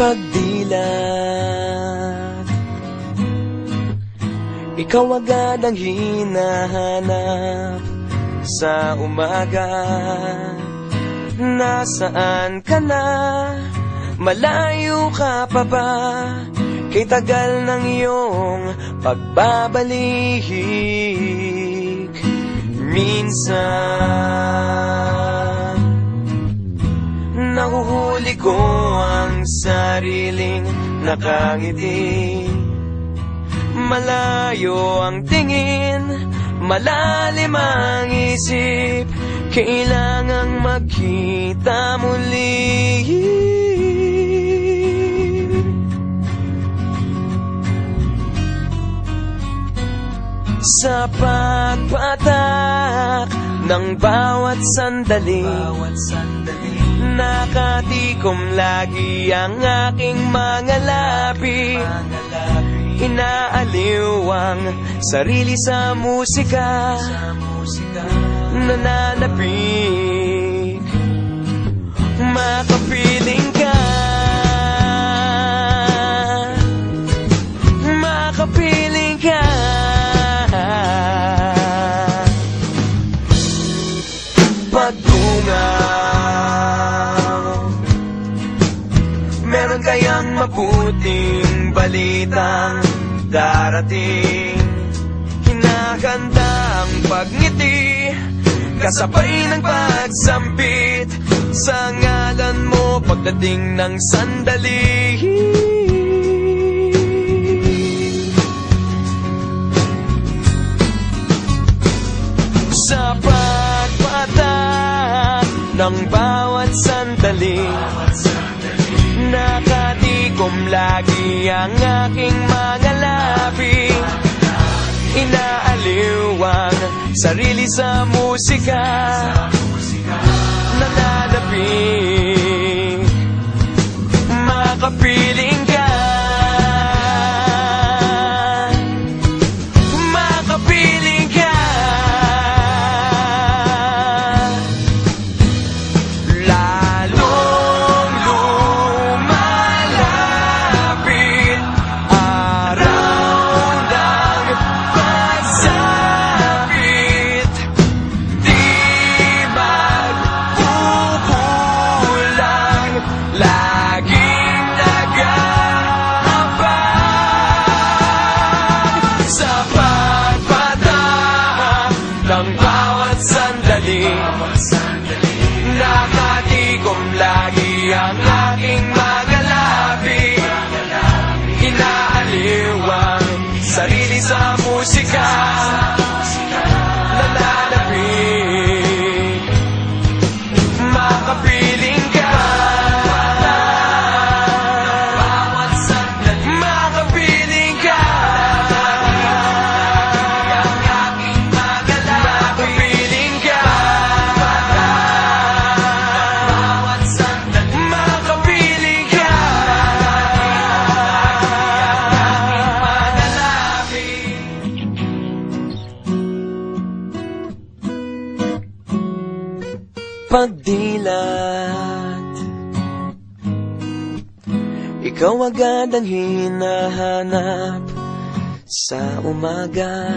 pagdilat. Ikaw agad ang hinahanap sa umaga. Nasaan ka na? Malayo ka pa ba? Kay tagal ng iyong pagbabalik. Minsan nahuhuli ko ang sariling nakangiti. Malayo ang tingin, malalim ang isip. Kailangang magkita muli. Sa pagpatak ng bawat sandali, nakatikom lagi ang aking mga labi. Inaaliw ang sarili sa musika, nananapik. Makapiling ka, makapiling ka. Pagtungaw, meron kayang mabuting balitang darating. Hinahanda ang pagngiti, kasabay ng pagsampit. Sa ngalan mo pagdating ng sandali. Sa pagpatak ng bawat sandali, nakatikom lagi ang aking mga labi. Inaaliw ang sarili sa musika, nananapik. Makapiling ka, makapiling ka. Lalong lumalapit araw ng pagsapit. Di magkukulang, laging nag-aabang. Sa pagpatak ng bawat sandali, nakatikom lagi ang aking mga labi. Inaaliw ang sarili sa musika, nananapik. Makapiling ka, makapiling ka. Makapiling ka, makapiling ka. Pagdilat, ikaw agad ang hinahanap sa umaga.